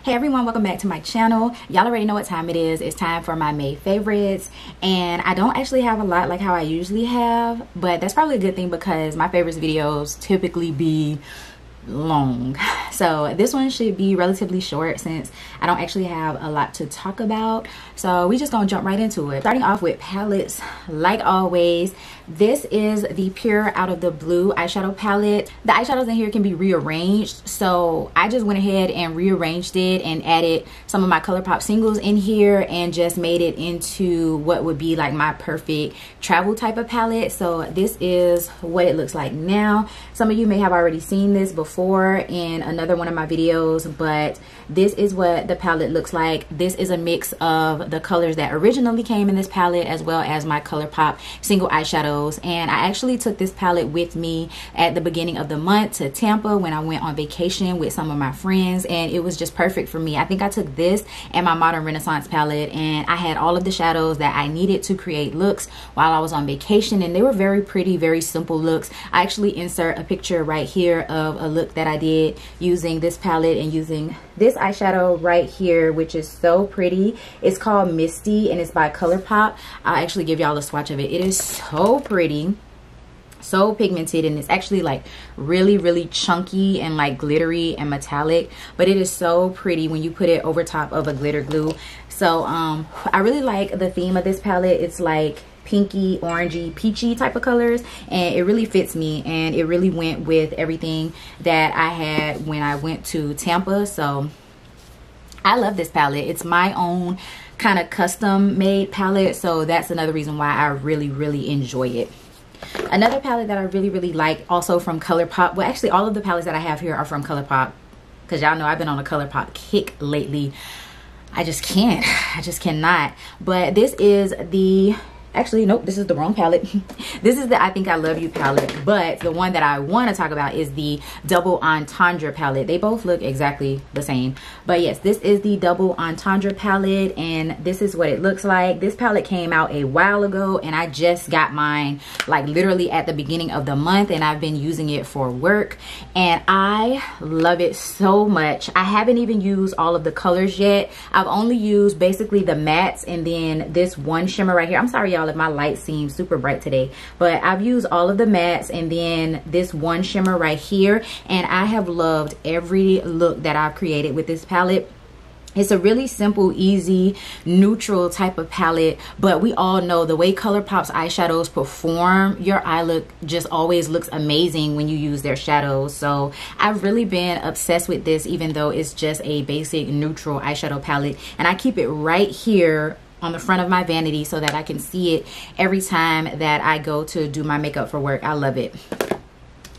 Hey everyone, welcome back to my channel. Y'all already know what time it is. It's time for my May favorites, and I don't actually have a lot like how I usually have, but that's probably a good thing because my favorites videos typically be long. So this one should be relatively short since I don't actually have a lot to talk about. So we just gonna jump right into it. Starting off with palettes, like always, this is the Pure Out of the Blue eyeshadow palette. The eyeshadows in here can be rearranged, so I just went ahead and rearranged it and added some of my Colourpop singles in here and just made it into what would be like my perfect travel type of palette. So this is what it looks like now. Some of you may have already seen this before in another one of my videos, but this is what the palette looks like. This is a mix of the colors that originally came in this palette as well as my Colourpop single eyeshadows. And I actually took this palette with me at the beginning of the month to Tampa when I went on vacation with some of my friends, and it was just perfect for me. I think I took this and my Modern Renaissance palette, and I had all of the shadows that I needed to create looks while I was on vacation, and they were very pretty, very simple looks. I actually insert a picture right here of a look that I did using this palette and using this eyeshadow right here, which is so pretty. It's called Misty and it's by Colourpop. I'll actually give y'all a swatch of it. It is so pretty, so pigmented, and it's actually like really chunky and like glittery and metallic, but it is so pretty when you put it over top of a glitter glue. So I really like the theme of this palette. It's like pinky, orangey, peachy type of colors, and it really fits me, and it really went with everything that I had when I went to Tampa. So I love this palette. It's my own kind of custom made palette, so that's another reason why I really enjoy it. Another palette that I really like, also from Colourpop, well actually all of the palettes that I have here are from Colourpop because y'all know I've been on a Colourpop kick lately. I just cannot. But this is the, actually nope, this is the wrong palette. This is the I Think I Love You palette, but the one that I want to talk about is the Double Entendre palette. They both look exactly the same, but yes, this is the Double Entendre palette, and this is what it looks like. This palette came out a while ago, and I just got mine like literally at the beginning of the month, and I've been using it for work, and I love it so much. I haven't even used all of the colors yet. I've only used basically the mattes and then this one shimmer right here. I'm sorry y'all if my light seems super bright today, but I've used all of the mattes and then this one shimmer right here, and I have loved every look that I've created with this palette. It's a really simple, easy, neutral type of palette, but we all know the way Colourpop's eyeshadows perform, your eye look just always looks amazing when you use their shadows. So I've really been obsessed with this, even though it's just a basic neutral eyeshadow palette, and I keep it right here on the front of my vanity so that I can see it every time that I go to do my makeup for work. I love it.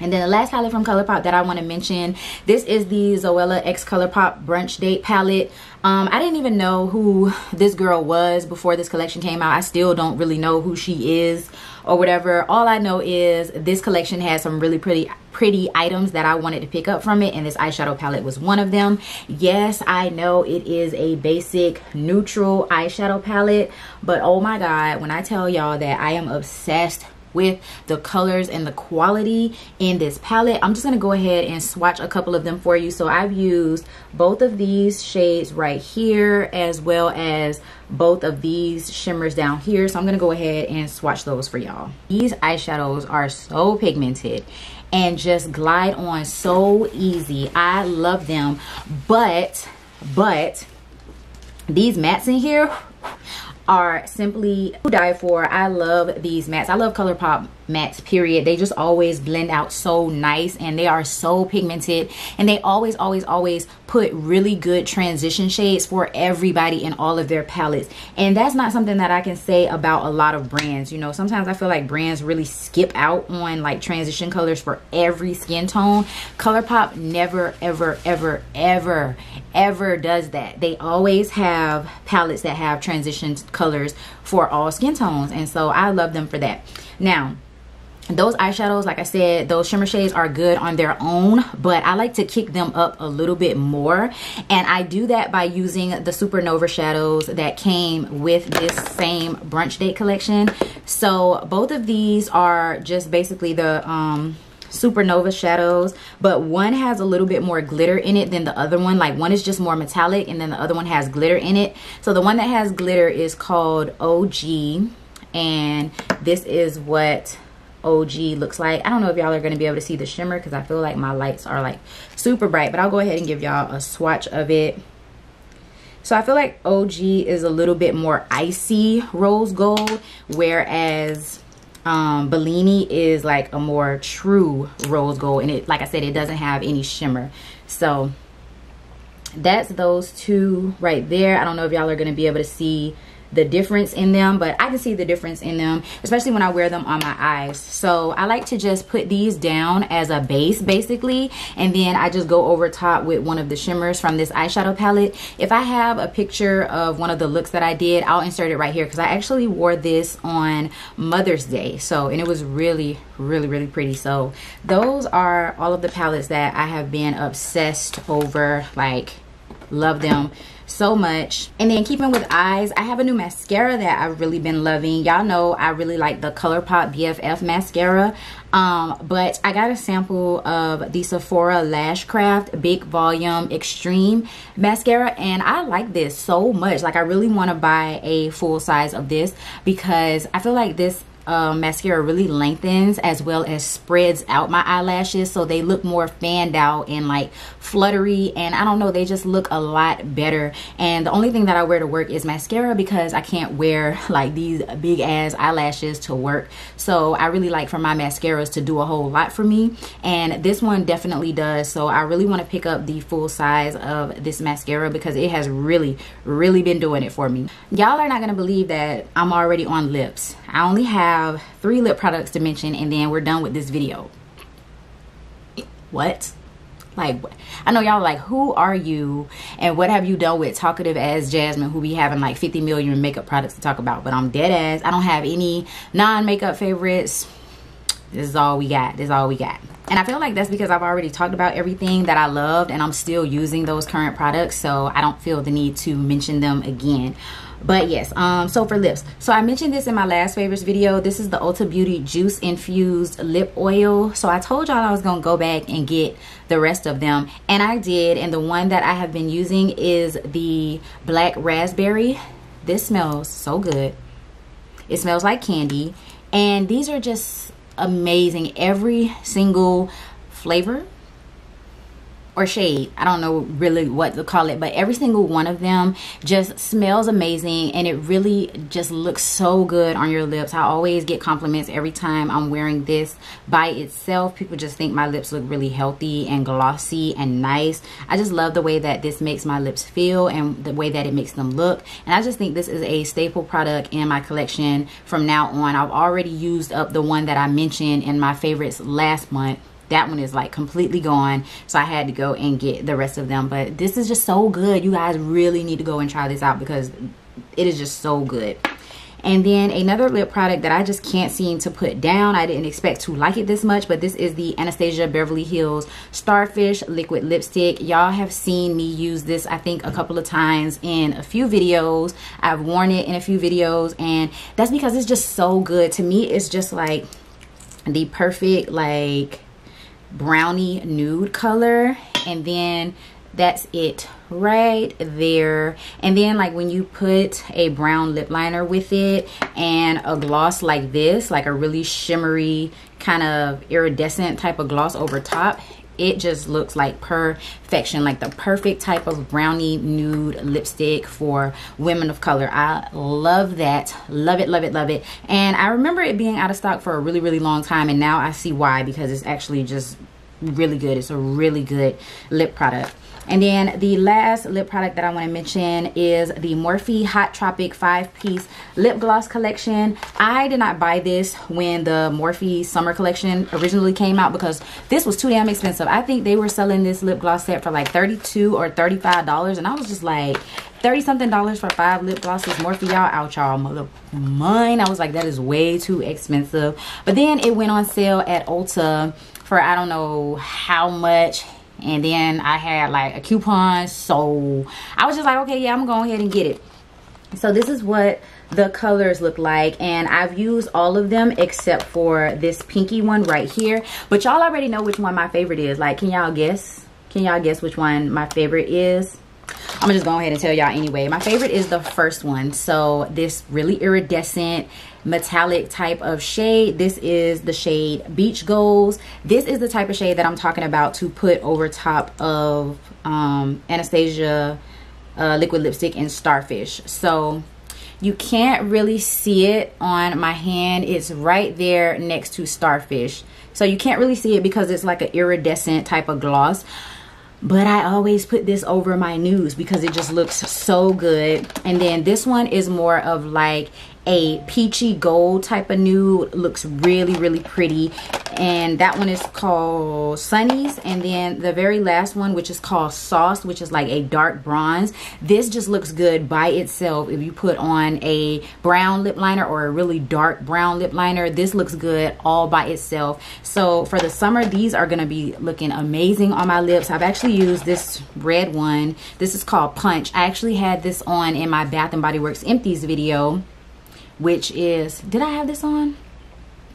And then the last palette from Colourpop that I want to mention, this is the Zoella X Colourpop Brunch Date palette. I didn't even know who this girl was before this collection came out. I still don't really know who she is or whatever. All I know is this collection has some really pretty items that I wanted to pick up from it, and this eyeshadow palette was one of them. Yes, I know it is a basic neutral eyeshadow palette, but oh my god, when I tell y'all that I am obsessed with the colors and the quality in this palette, I'm just gonna go ahead and swatch a couple of them for you. So I've used both of these shades right here as well as both of these shimmers down here, so I'm gonna go ahead and swatch those for y'all. These eyeshadows are so pigmented and just glide on so easy. I love them, but these mattes in here are simply to die for. I love these mattes. I love Colourpop mattes, period. They just always blend out so nice, and they are so pigmented, and they always put really good transition shades for everybody in all of their palettes. And that's not something that I can say about a lot of brands. You know, sometimes I feel like brands really skip out on like transition colors for every skin tone. Colourpop never ever does that. They always have palettes that have transition colors for all skin tones, and so I love them for that. Now those eyeshadows, like I said, those shimmer shades are good on their own, but I like to kick them up a little bit more, and I do that by using the Supernova shadows that came with this same Brunch Date collection. So both of these are just basically the Supernova shadows, but one has a little bit more glitter in it than the other one. Like one is just more metallic and then the other one has glitter in it. So the one that has glitter is called OG, and this is what OG looks like. I don't know if y'all are going to be able to see the shimmer because I feel like my lights are like super bright, but I'll go ahead and give y'all a swatch of it. So I feel like OG is a little bit more icy rose gold, whereas Bellini is like a more true rose gold, and it, like I said, it doesn't have any shimmer. So that's those two right there. I don't know if y'all are going to be able to see the difference in them, but I can see the difference in them, especially when I wear them on my eyes. So I like to just put these down as a base basically, and then I just go over top with one of the shimmers from this eyeshadow palette. If I have a picture of one of the looks that I did, I'll insert it right here because I actually wore this on Mother's Day. So, and it was really pretty. So those are all of the palettes that I have been obsessed over, like love them so much. And then keeping with eyes, I have a new mascara that I've really been loving. Y'all know I really like the Colourpop BFF Mascara, but I got a sample of the Sephora Lash Craft Big Volume Extreme Mascara, and I like this so much. Like I really want to buy a full size of this because I feel like this mascara really lengthens as well as spreads out my eyelashes, so they look more fanned out and like fluttery, and I don't know, they just look a lot better. And the only thing that I wear to work is mascara because I can't wear like these big ass eyelashes to work. So I really like for my mascaras to do a whole lot for me, and this one definitely does. So I really want to pick up the full size of this mascara because it has really been doing it for me. Y'all are not gonna believe that I'm already on lips. I only have 3 lip products to mention and then we're done with this video. What? Like, I know y'all are like, who are you and what have you done with talkative ass Jasmine who be having like 50 million makeup products to talk about? But I'm dead ass. I don't have any non-makeup favorites. This is all we got. This is all we got. And I feel like that's because I've already talked about everything that I loved and I'm still using those current products, so I don't feel the need to mention them again. But yes, so for lips, so I mentioned this in my last favorites video. This is the Ulta Beauty Juice Infused Lip Oil. So I told y'all I was gonna go back and get the rest of them, and I did. And the one that I have been using is the Black Raspberry. This smells so good. It smells like candy, and these are just amazing. Every single flavor or shade, I don't know really what to call it, but every single one of them just smells amazing, and it really just looks so good on your lips. I always get compliments every time I'm wearing this by itself. People just think my lips look really healthy and glossy and nice. I just love the way that this makes my lips feel and the way that it makes them look, and I just think this is a staple product in my collection from now on. I've already used up the one that I mentioned in my favorites last month. That one is like completely gone, so I had to go and get the rest of them. But this is just so good. You guys really need to go and try this out because it is just so good. And then another lip product that I just can't seem to put down. I didn't expect to like it this much, but this is the Anastasia Beverly Hills Starfish Liquid Lipstick. Y'all have seen me use this, I think, a couple of times in a few videos. I've worn it in a few videos, and that's because it's just so good. To me, it's just like the perfect like brownie nude color, and then that's it right there. And then like when you put a brown lip liner with it and a gloss like this, like a really shimmery kind of iridescent type of gloss over top, it just looks like perfection, like the perfect type of brownie nude lipstick for women of color. I love that. Love it, love it, love it. And I remember it being out of stock for a really long time, and now I see why, because it's actually just really good. It's a really good lip product. And then the last lip product that I want to mention is the Morphe Hot Tropic 5-piece lip gloss collection. I did not buy this when the Morphe summer collection originally came out because this was too damn expensive. I think they were selling this lip gloss set for like $32 or $35, and I was just like, 30-something dollars for 5 lip glosses. Morphe, y'all out y'all mother mine. I was like, that is way too expensive. But then it went on sale at Ulta for I don't know how much, and then I had like a coupon, so I was just like, okay, yeah, I'm gonna go ahead and get it. So this is what the colors look like. And I've used all of them except for this pinky one right here, but y'all already know which one my favorite is. Like, can y'all guess? Can y'all guess which one my favorite is? I'm gonna just go ahead and tell y'all anyway. My favorite is the first one. So this really iridescent metallic type of shade. This is the shade Beach Goals. This is the type of shade that I'm talking about to put over top of Anastasia liquid lipstick in Starfish. So you can't really see it on my hand. It's right there next to Starfish. So you can't really see it because it's like an iridescent type of gloss. But I always put this over my nudes because it just looks so good. And then this one is more of like a peachy gold type of nude. Looks really, really pretty. And that one is called Sunnies. And then the very last one, which is called Sauce, which is like a dark bronze. This just looks good by itself. If you put on a brown lip liner or a really dark brown lip liner, this looks good all by itself. So for the summer, these are going to be looking amazing on my lips. I've actually used this red one. This is called Punch. I actually had this on in my Bath & Body Works Empties video, which is, did I have this on?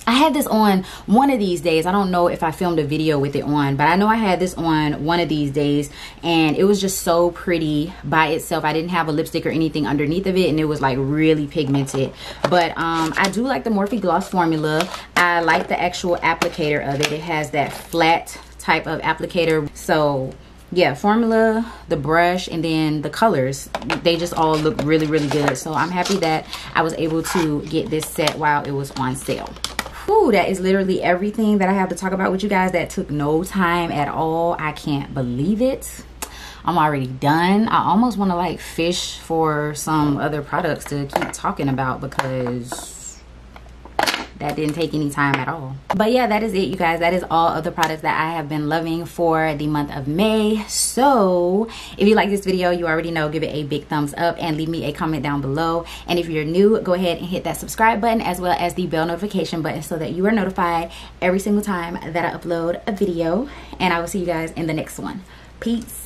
I had this on one of these days. I don't know if I filmed a video with it on, but I know I had this on one of these days, and it was just so pretty by itself. I didn't have a lipstick or anything underneath of it, and it was like really pigmented. But I do like the Morphe Gloss formula. I like the actual applicator of it. It has that flat type of applicator. So yeah, formula, the brush, and then the colors, they just all look really, really good. So I'm happy that I was able to get this set while it was on sale. Whew, that is literally everything that I have to talk about with you guys. That took no time at all. I can't believe it. I'm already done. I almost want to like fish for some other products to keep talking about because that didn't take any time at all. But yeah, that is it, you guys. That is all of the products that I have been loving for the month of May. So if you like this video, you already know, give it a big thumbs up and leave me a comment down below. And if you're new, go ahead and hit that subscribe button as well as the bell notification button so that you are notified every single time that I upload a video. And I will see you guys in the next one. Peace.